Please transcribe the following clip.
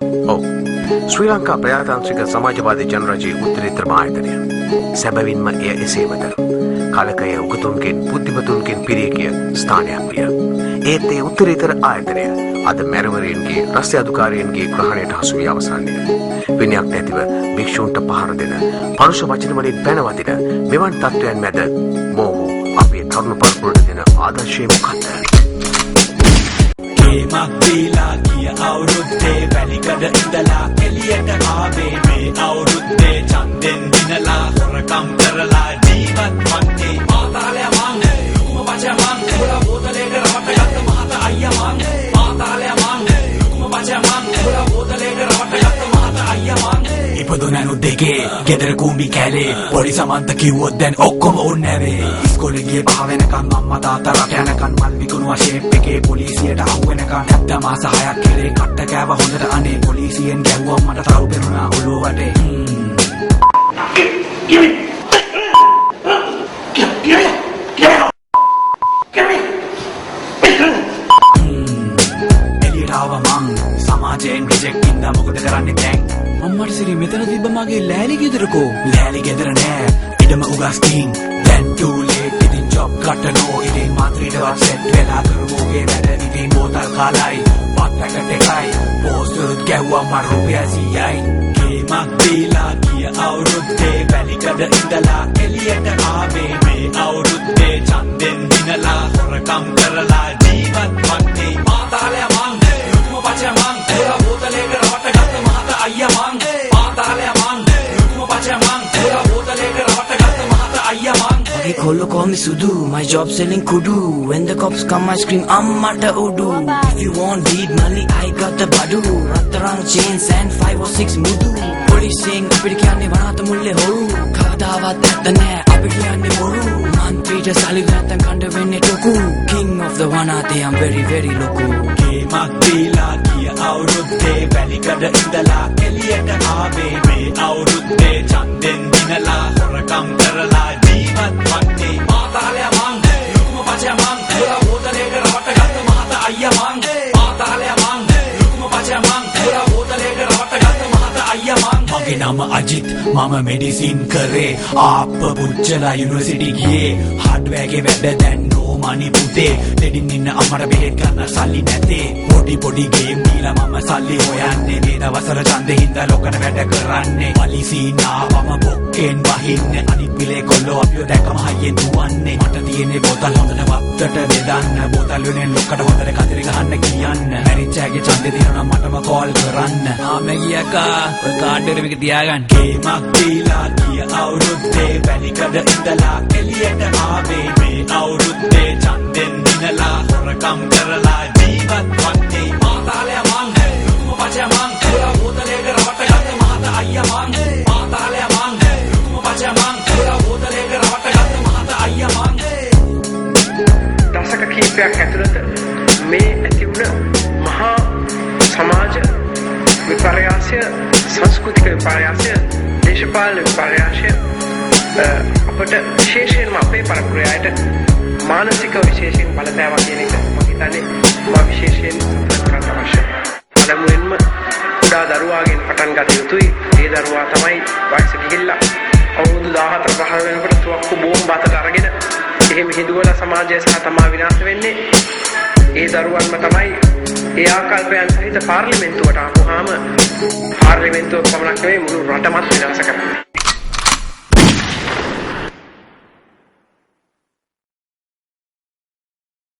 ඔව්. ශ්‍රී ලංකා ප්‍රජාතාන්ත්‍රික සමාජවාදී ජනරජයේ උත්තරීතර ආයතනය. සැබවින්ම එය එසේමද. කාලකයේ උගතුන්ගෙන් බුද්ධිමතුන්ගෙන් පිරී ගිය ස්ථානයක් විය. ඒත් ඒ උත්තරීතර ආයතනය අද මැරවරීන්ගේ රස්‍ය අධිකාරීන්ගේ ග්‍රහණයට හසු වී අවසන්ය. විනයක් නැතිව භික්ෂූන්ට පහර දෙන, පරුෂ වචන වලින් පැනවදින මෙවන් තත්ත්වයන් මැද මොහු අපේ තරුණ පරපුරට දෙන ආදර්ශය මොකක්ද? ගේමක් දීලා ගිය අවුරුද්දේ වැලිකඩ ඉඳලා එළියට ආවේ මේ අවුරුද්දේ ඡන්දෙන් දිනලා හොරකම් කරලා ජීවත් වන්නේ පාතාලය මං ලුකුම බචා මං උඹලා බෝතලේට රවට යත්ත මහත අයියා මං පාතාලය මං ලුකුම බචා මං උඹලා බෝතලේට රවට යත්ත මහත අයියා මං ඉපදුනනු දෙකේ ගෙදර කුඹි කැලේ පොඩි සමන්ත කිව්වොත් දැන් ඔක්කොම ඕන්නෑවේ ඉස්කෝලේ ගියේ පහ වෙනකන් අම්මා තාත්තා රට යනකන් මල් විකුණුවා ෂේප් එකේ පොලිසියට අහු වෙනකන් නැත්ත මාස 6ක් කෙරේ කට්ට කෑව හොඳට අනේ පොලිසියෙන් ගැහුවා මට තරු පෙරුණා ඔළුව වටේ එළියට ආවා මං සමාජයෙන් රිජෙක්ට් ඉඳලා මොකද කරන්නේ දැන් අම්මට සිරි මෙතන තිබ්බ මගේ ලෑලි ගෙදරකෝ ලෑලි ගෙදර නෑ ඉඩම උගස් කින් දැන් too late ඉතින් ජොබ් කටනෝ ඉතින් මාත්‍රීටවත් සෙට් වෙලා කරමෝගේ වැඩ ඉතින් බෝතල් කාලයි පත් පැකට් එකයි පෝස්ටර් ගැව්වා මර රුපියල් 100යි ගේමක් දීලා ගිය අවුරුද්දේ වැලිකඩ ඉඳලා එළියට ආවේ මේ අවුරුද්දේ ඡන්දෙන් දිනලා හොරකම් කරලා ජීවත් වන්නේ පාතාලය මං ලුකුම බචා මං උඹලා බෝතලේට රවට ගත්ත මහත අයියා මං පාතාලය මං ලුකුම බචා මං උඹලා බෝතලේට රවට ගත්ත මහත අයියා මං Hey, Kolo call me Sudu. My job selling kudu. When the cops come, I scream, Ammata Udu. If you want weed money, I got the badu. Rattarang chains and 5 or 6 mudu. Police saying, Apidikyanne vanata mulle horu. Kavadavat natta nae, Apidikyanne moru. Mantrita saligathan kanda wenne toku. King of the Vanate, I'm very, very loco. ගේමක් දීලා ගිය අවුරුද්දේ වැලිකඩ ඉඳලා එළියට ආවේ මේ අවුරුද්දේ ඡන්දෙන් දිනලා හොරකම් කරලා ජීවත් වන්නේ පාතාලය මං ලුකුම බචා මං උඹලා බෝතලේට රවට ගත්ත මහත අයියා මං පාතාලය මං ලුකුම බචා මං උඹලා බෝතලේට රවට ගත්ත මහත අයියා මං මගේ නම අජිත් මම මෙඩිසින් කරේ ආප්ප පුච්චලා යුනිවර්සිටි ගියේ හાર્ඩ්වෙයාගේ වැඩ දැන් මනි පුතේ දෙඩින් ඉන්න අමර බෙහෙත් ගන්න සල්ලි නැතේ පොඩි ගේම් දීලා මම සල්ලි හොයන්නේ මේ දවසර ඡන්දේ හින්දා ලොකන වැඩ කරන්නේ පලිසීනාවම බොක්කෙන් වහින්නේ අනිත් පිලේ කොල්ලෝ අපිව දැකම හයියෙන් දුවන්නේ මට තියෙන්නේ බෝතල් හොඳට වත්තට බෙදන්න බෝතල් වලින් ලොකට හොඳට කතරි ගහන්න කියන්න මැරිච්චාගේ ඡන්දේ දිනනවා මටම කෝල් කරන්න Megi akka, ඔය කාඩ් එක මේක තියාගන්න. ගේමක් දීලා ගිය අවුරුද්දේ වැලිකඩ ඉඳලා එළියට ආවේ මේ අවුරුද්දේ ඡන්දෙන් දිනලා හොරකම් කරලා ජීවත් වන්නේ පාතාලය මං ලුකුම බචා මං උඹලා බෝතලේට රවට ගත්ත මහත අයියා මං පාතාලය මං ලුකුම බචා මං උඹලා බෝතලේට රවට ගත්ත මහත අයියා මං දශක කිහිපයක් ඇතුළත මේ ඇති වුණ මහා සමාජ විපර්යාසය සංස්කෘතික විපර්යාසය දේශපාලන විපර්යාසය අපට විශේෂයෙන්ම අපේ පරපුරයට මානසික විශේෂයෙන් බලපෑවා කියන එක මම හිතන්නේ මා විශේෂයෙන් කරන්න අවශ්‍යයි. පළමුවෙන්ම කුඩා දරුවාගෙන් පටන් ගත යුතුයි. ඒ දරුවා තමයි වයස ගිහිල්ලා අවුරුදු 14 15 වෙනකොට තුවක්කු බෝම්බ අතට අරගෙන එහෙම හිඳුවලා සමාජය සහ තමා විනාශ වෙන්නේ. ඒ දරුවන්ම තමයි ඒ ආකල්පයන් සහිත පාර්ලිමේන්තුවට ආපුවාම පාර්ලිමේන්තුව පමණක් නෙවෙයි මුළු රටමත් විනාශ කරන්නේ.